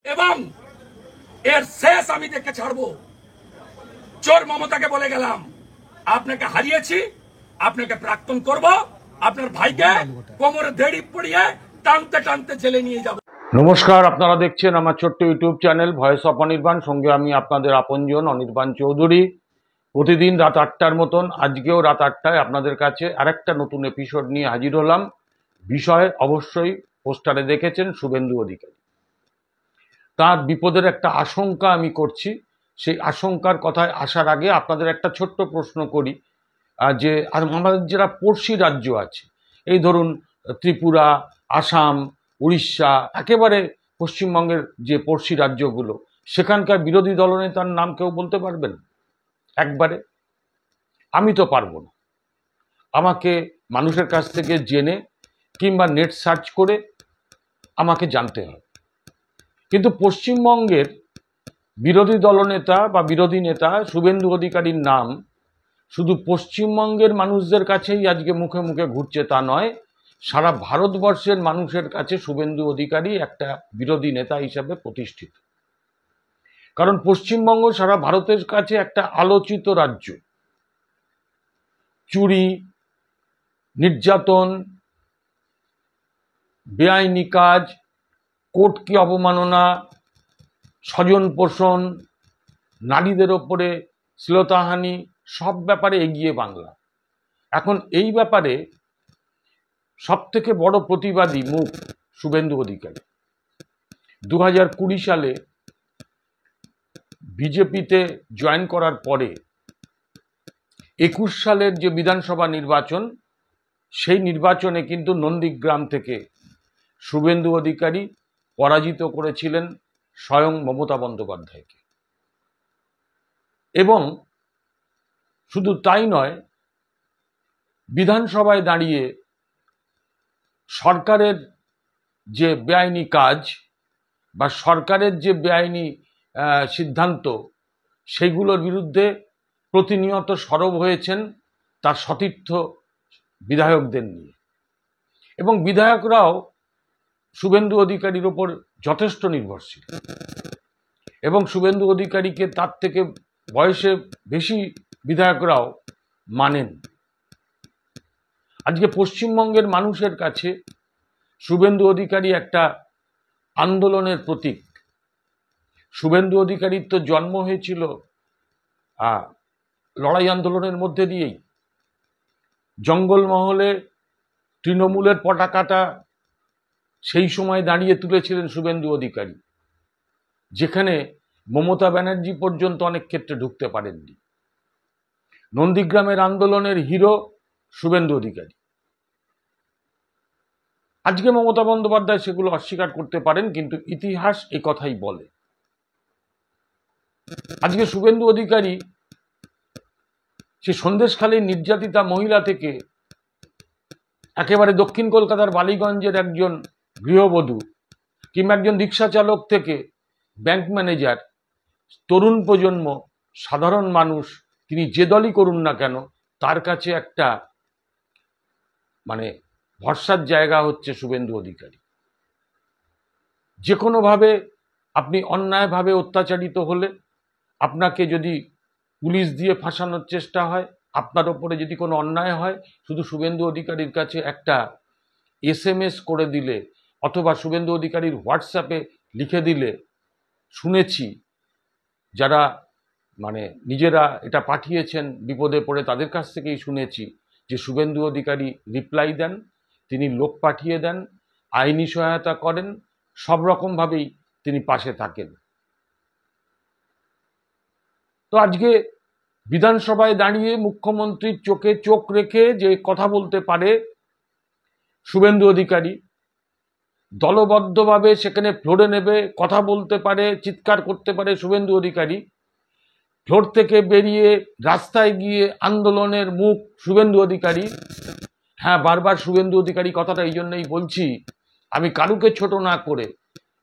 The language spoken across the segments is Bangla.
এবং এর শেষ আমি দেখে ছাড়বো। চোর মমতাকে বলে গেলাম, আপনাকে হারিয়েছি, আপনাকে প্রাক্তন করব, আপনার ভাইকে কোমরে দড়ি পড়িয়ে টানতে টানতে জেলে নিয়ে যাব। নমস্কার, আপনারা দেখছেন আমার ছোট্ট YouTube channel voice of Anirban. সঙ্গে আমি আপনাদের আপনজন অনির্বাণ চৌধুরী। প্রতিদিন রাত 8টার মতন আজকেও রাত 8টায় আপনাদের কাছে আরেকটা নতুন এপিসোড নিয়ে হাজির হলাম। বিষয় অবশ্যই পোস্টারে দেখেছেন, শুভেন্দু অধিকারী। তার বিপদের একটা আশঙ্কা আমি করছি। সেই আশঙ্কার কথায় আসার আগে আপনাদের একটা ছোট্ট প্রশ্ন করি, যে আমাদের যারা পড়শি রাজ্য আছে, এই ধরুন ত্রিপুরা, আসাম, উড়িষ্যা, একেবারে পশ্চিমবঙ্গের যে পড়শি রাজ্যগুলো, সেখানকার বিরোধী দলনেতার নাম কেউ বলতে পারবেন একবারে? আমি তো পারবো না। আমাকে মানুষের কাছ থেকে জেনে কিংবা নেট সার্চ করে আমাকে জানতে হবে। কিন্তু পশ্চিমবঙ্গের বিরোধী দলনেতা বা বিরোধী নেতা শুভেন্দু অধিকারীর নাম শুধু পশ্চিমবঙ্গের মানুষদের কাছেই আজকে মুখে মুখে ঘুরছে তা নয়, সারা ভারতবর্ষের মানুষের কাছে শুভেন্দু অধিকারী একটা বিরোধী নেতা হিসেবে প্রতিষ্ঠিত। কারণ পশ্চিমবঙ্গ সারা ভারতের কাছে একটা আলোচিত রাজ্য। চুরি, নির্যাতন, বেআইনি কাজ, কোর্টকে অবমাননা, স্বজন পোষণ, নারীদের ওপরে শ্লীলতাহানি, সব ব্যাপারে এগিয়ে বাংলা। এখন এই ব্যাপারে সবথেকে বড় প্রতিবাদী মুখ শুভেন্দু অধিকারী। 2020 সালে বিজেপিতে জয়েন করার পরে 21 সালের যে বিধানসভা নির্বাচন, সেই নির্বাচনে কিন্তু নন্দীগ্রাম থেকে শুভেন্দু অধিকারী পরাজিত করেছিলেন স্বয়ং মমতা বন্দ্যোপাধ্যায়কে। এবং শুধু তাই নয়, বিধানসভায় দাঁড়িয়ে সরকারের যে বেআইনি কাজ বা সরকারের যে বেআইনি সিদ্ধান্ত, সেগুলোর বিরুদ্ধে প্রতিনিয়ত সরব হয়েছেন তার সতীর্থ বিধায়কদের নিয়ে। এবং বিধায়করাও শুভেন্দু অধিকারীর ওপর যথেষ্ট নির্ভরশীল, এবং শুভেন্দু অধিকারীকে তার থেকে বয়সে বেশি বিধায়করাও মানেন। আজকে পশ্চিমবঙ্গের মানুষের কাছে শুভেন্দু অধিকারী একটা আন্দোলনের প্রতীক। শুভেন্দু অধিকারীর তো জন্ম হয়েছিল লড়াই আন্দোলনের মধ্যে দিয়েই। জঙ্গলমহলে তৃণমূলের পতাকাটা সেই সময় দাঁড়িয়ে তুলেছিলেন শুভেন্দু অধিকারী, যেখানে মমতা ব্যানার্জি পর্যন্ত অনেক ক্ষেত্রে ঢুকতে পারেননি। নন্দীগ্রামের আন্দোলনের হিরো শুভেন্দু অধিকারী। আজকে মমতা বন্দ্যোপাধ্যায় সেগুলো অস্বীকার করতে পারেন, কিন্তু ইতিহাস এই কথাই বলে। আজকে শুভেন্দু অধিকারী সে সন্দেশখালীর নির্যাতিতা মহিলা থেকে একেবারে দক্ষিণ কলকাতার বালিগঞ্জের একজন গৃহবধূ, কিংবা একজন রিক্সা চালক থেকে ব্যাংক ম্যানেজার, তরুণ প্রজন্ম, সাধারণ মানুষ, তিনি যে দলই করুন না কেন, তার কাছে একটা ভরসার জায়গা হচ্ছে শুভেন্দু অধিকারী। যে কোনোভাবে আপনি অন্যায়ভাবে অত্যাচারিত হলে, আপনাকে যদি পুলিশ দিয়ে ফাঁসানোর চেষ্টা হয়, আপনার ওপরে যদি কোনো অন্যায় হয়, শুধু শুভেন্দু অধিকারীর কাছে একটা SMS করে দিলে অথবা শুভেন্দু অধিকারীর হোয়াটসঅ্যাপে লিখে দিলে, শুনেছি যারা নিজেরা এটা পাঠিয়েছেন বিপদে পড়ে, তাদের কাছ থেকেই শুনেছি যে শুভেন্দু অধিকারী রিপ্লাই দেন, তিনি লোক পাঠিয়ে দেন, আইনি সহায়তা করেন, সব রকমভাবেই তিনি পাশে থাকেন। তো আজকে বিধানসভায় দাঁড়িয়ে মুখ্যমন্ত্রীর চোখে চোখ রেখে যে কথা বলতে পারে শুভেন্দু অধিকারী, দলবদ্ধভাবে সেখানে ফ্লোরে নেবে কথা বলতে পারে, চিৎকার করতে পারে শুভেন্দু অধিকারী, ফ্লোর থেকে বেরিয়ে রাস্তায় গিয়ে আন্দোলনের মুখ শুভেন্দু অধিকারী। হ্যাঁ, বারবার শুভেন্দু অধিকারী কথাটা এই জন্যই বলছি, আমি কারুকে ছোট না করে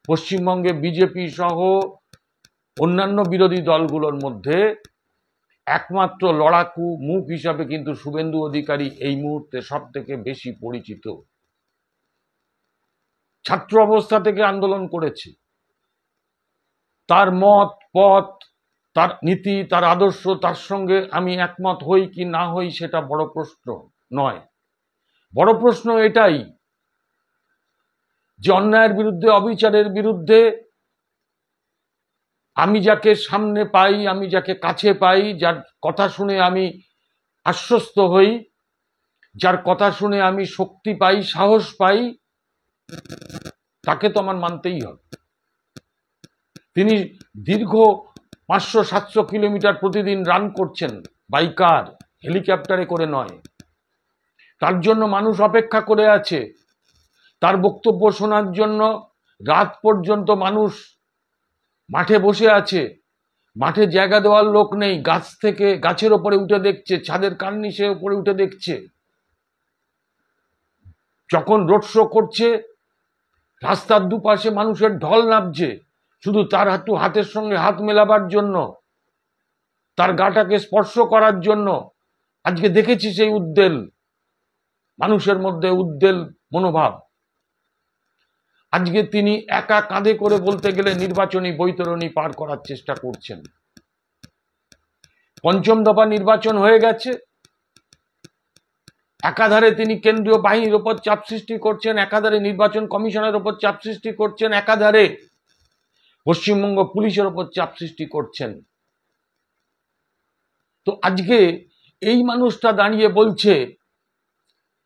পশ্চিমবঙ্গে বিজেপি সহ অন্যান্য বিরোধী দলগুলোর মধ্যে একমাত্র লড়াকু মুখ হিসাবে কিন্তু শুভেন্দু অধিকারী এই মুহূর্তে সব থেকে বেশি পরিচিত। ছাত্র অবস্থা থেকে আন্দোলন করেছে, তার মত পথ, তার নীতি, তার আদর্শ, তার সঙ্গে আমি একমত হই কি না হই সেটা বড় প্রশ্ন নয়। বড় প্রশ্ন এটাই যে অন্যায়ের বিরুদ্ধে, অবিচারের বিরুদ্ধে আমি যাকে সামনে পাই, আমি যাকে কাছে পাই, যার কথা শুনে আমি আশ্বস্ত হই, যার কথা শুনে আমি শক্তি পাই, সাহস পাই, তাকে তো আমার মানতেই হবে। তিনি দীর্ঘ 500-700 কিলোমিটার প্রতিদিন রান করছেন, বাইকার, হেলিকপ্টারে করে নয়। তার জন্য মানুষ অপেক্ষা করে আছে, তার বক্তব্য শোনার জন্য রাত পর্যন্ত মানুষ মাঠে বসে আছে। মাঠে জায়গা দেওয়ার লোক নেই, গাছ থেকে গাছের ওপরে উঠে দেখছে, ছাদের কার্নিশে উপরে উঠে দেখছে। যখন রোড শো করছে, রাস্তার দুপাশে মানুষের ঢল নামছে, শুধু তার হাতের সঙ্গে হাত মেলাবার জন্য, তার গাটাকে স্পর্শ করার জন্য। আজকে দেখেছি সেই উদ্বেল, মানুষের মধ্যে উদ্বেল মনোভাব। আজকে তিনি একা কাঁধে করে বলতে গেলে নির্বাচনী বৈতরণী পার করার চেষ্টা করছেন। পঞ্চম দফা নির্বাচন হয়ে গেছে, একাধারে তিনি কেন্দ্রীয় বাহিনীর ওপর চাপ সৃষ্টি করছেন, একাধারে নির্বাচন কমিশনের ওপর চাপ সৃষ্টি করছেন, একাধারে পশ্চিমবঙ্গ পুলিশের ওপর চাপ সৃষ্টি করছেন। তো আজকে এই মানুষটা দাঁড়িয়ে বলছে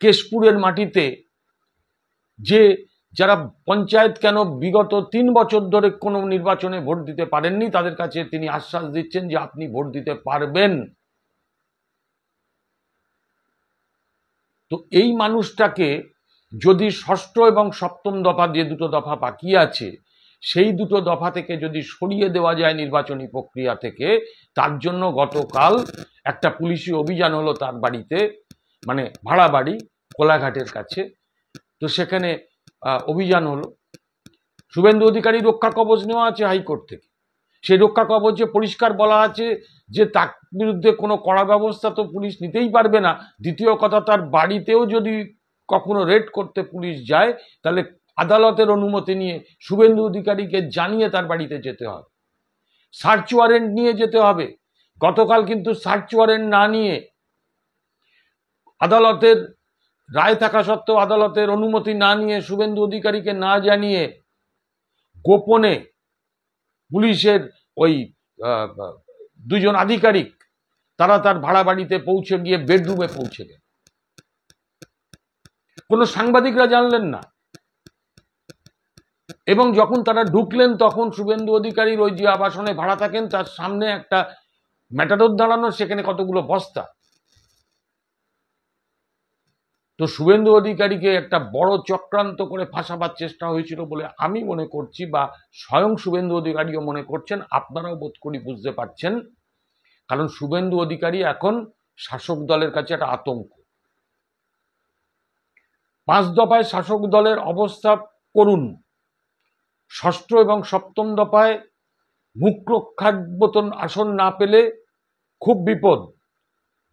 কেশপুরের মাটিতে যে যারা পঞ্চায়েত কেন বিগত 3 বছর ধরে কোনো নির্বাচনে ভোট দিতে পারেননি, তাদের কাছে তিনি আশ্বাস দিচ্ছেন যে আপনি ভোট দিতে পারবেন। তো এই মানুষটাকে যদি ষষ্ঠ এবং সপ্তম দফা, যে দুটো দফা বাকি আছে, সেই দুটো দফা থেকে যদি সরিয়ে দেওয়া যায় নির্বাচনী প্রক্রিয়া থেকে, তার জন্য গতকাল একটা পুলিশি অভিযান হলো তার বাড়িতে, মানে ভাড়া বাড়ি কোলাঘাটের কাছে। তো সেখানে অভিযান হলো, শুভেন্দু অধিকারী রক্ষা কবচ নেওয়া আছে হাইকোর্ট থেকে। সেই রক্ষা কবচে পরিষ্কার বলা আছে যে তার বিরুদ্ধে কোনো কড়া ব্যবস্থা তো পুলিশ নিতেই পারবে না। দ্বিতীয় কথা, তার বাড়িতেও যদি কখনো রেড করতে পুলিশ যায়, তাহলে আদালতের অনুমতি নিয়ে শুভেন্দু অধিকারীকে জানিয়ে তার বাড়িতে যেতে হবে, সার্চ ওয়ারেন্ট নিয়ে যেতে হবে। গতকাল কিন্তু সার্চ ওয়ারেন্ট না নিয়ে, আদালতের রায় থাকা সত্ত্বেও আদালতের অনুমতি না নিয়ে, শুভেন্দু অধিকারীকে না জানিয়ে গোপনে পুলিশের ওই 2 জন আধিকারিক তারা তার ভাড়া বাড়িতে পৌঁছে গিয়ে বেডরুমে পৌঁছে গেল। কোনো সাংবাদিকরা জানলেন না। এবং যখন তারা ঢুকলেন, তখন শুভেন্দু অধিকারীর ওই যে আবাসনে ভাড়া থাকেন, তার সামনে একটা ম্যাটাডোর দাঁড়ানো, সেখানে কতগুলো বস্তা। তো শুভেন্দু অধিকারীকে একটা বড় চক্রান্ত করে ফাঁসাবার চেষ্টা হয়েছিল বলে আমি মনে করছি, বা স্বয়ং শুভেন্দু অধিকারীও মনে করছেন, আপনারাও বোধ করি বুঝতে পারছেন। কারণ শুভেন্দু অধিকারী এখন শাসক দলের কাছে একটা আতঙ্ক। 5 দফায় শাসক দলের অবস্থা করুন, ষষ্ঠ এবং সপ্তম দফায় মুখ রক্ষার মতন আসন না পেলে খুব বিপদ।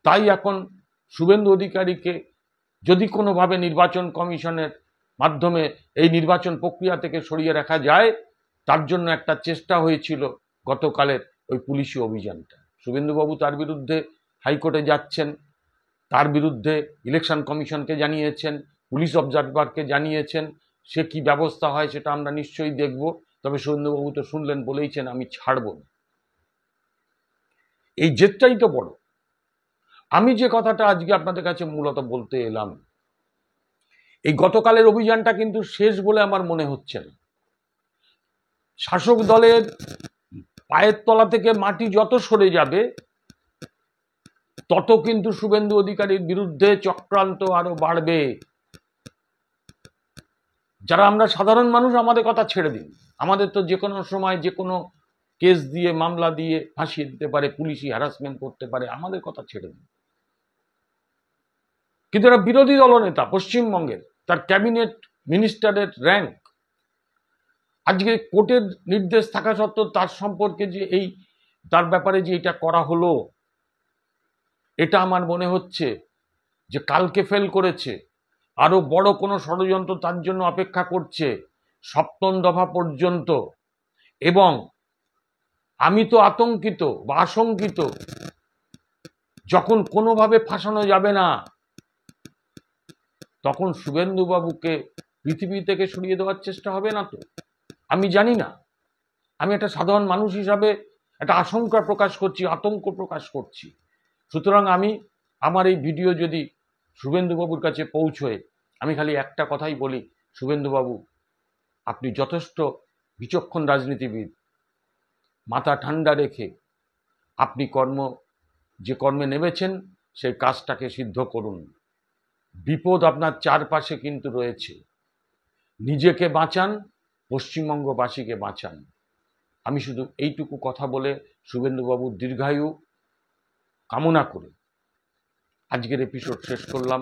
তাই এখন শুভেন্দু অধিকারীকে যদি কোনোভাবে নির্বাচন কমিশনের মাধ্যমে এই নির্বাচন প্রক্রিয়া থেকে সরিয়ে রাখা যায়, তার জন্য একটা চেষ্টা হয়েছিল গতকালের ওই পুলিশি অভিযানটা। শুভেন্দুবাবু তার বিরুদ্ধে হাইকোর্টে যাচ্ছেন, তার বিরুদ্ধে ইলেকশন কমিশনকে জানিয়েছেন, পুলিশ অবজারভারকে জানিয়েছেন। সে কি ব্যবস্থা হয় সেটা আমরা নিশ্চয়ই দেখব। তবে শুভেন্দুবাবু তো শুনলেন, বলেইছেন আমি ছাড়ব না। এই জেদটাই তো বড়। আমি যে কথাটা আজকে আপনাদের কাছে মূলত বলতে এলাম, এই গতকালের অভিযানটা কিন্তু শেষ বলে আমার মনে হচ্ছে না। শাসক দলের পায়ের তলা থেকে মাটি যত সরে যাবে, তত কিন্তু শুভেন্দু অধিকারীর বিরুদ্ধে চক্রান্ত আরো বাড়বে। যারা আমরা সাধারণ মানুষ, আমাদের কথা ছেড়ে দিন, আমাদের তো যে কোনো সময় যে কোনো কেস দিয়ে, মামলা দিয়ে ফাঁসিয়ে দিতে পারে, পুলিশি হ্যারাসমেন্ট করতে পারে, আমাদের কথা ছেড়ে দিন। কিন্তু এরা বিরোধী দলনেতা, পশ্চিমবঙ্গের, তার ক্যাবিনেট মিনিস্টারের র্যাঙ্ক। আজকে কোর্টের নির্দেশ থাকা সত্ত্বেও তার সম্পর্কে যে তার ব্যাপারে যে এটা করা হলো, এটা আমার মনে হচ্ছে যে কালকে ফেল করেছে, আরো বড় কোনো ষড়যন্ত্র তার জন্য অপেক্ষা করছে সপ্তম দফা পর্যন্ত। এবং আমি তো আতঙ্কিত বা আশঙ্কিত, যখন কোনোভাবে ফাঁসানো যাবে না তখন শুভেন্দুবাবুকে পৃথিবী থেকে সরিয়ে দেওয়ার চেষ্টা হবে না তো? আমি জানি না, আমি একটা সাধারণ মানুষ হিসাবে একটা আশঙ্কা প্রকাশ করছি, আতঙ্ক প্রকাশ করছি। সুতরাং আমি আমার এই ভিডিও যদি শুভেন্দুবাবুর কাছে পৌঁছয়, আমি খালি একটা কথাই বলি, শুভেন্দুবাবু আপনি যথেষ্ট বিচক্ষণ রাজনীতিবিদ, মাথা ঠান্ডা রেখে আপনি যে কর্মে নেমেছেন সেই কাজটাকে সিদ্ধ করুন। বিপদ আপনার চারপাশে কিন্তু রয়েছে, নিজেকে বাঁচান, পশ্চিমবঙ্গবাসীকে বাঁচান। আমি শুধু এইটুকু কথা বলে শুভেন্দুবাবুর দীর্ঘায়ু কামনা করে আজকের এপিসোড শেষ করলাম।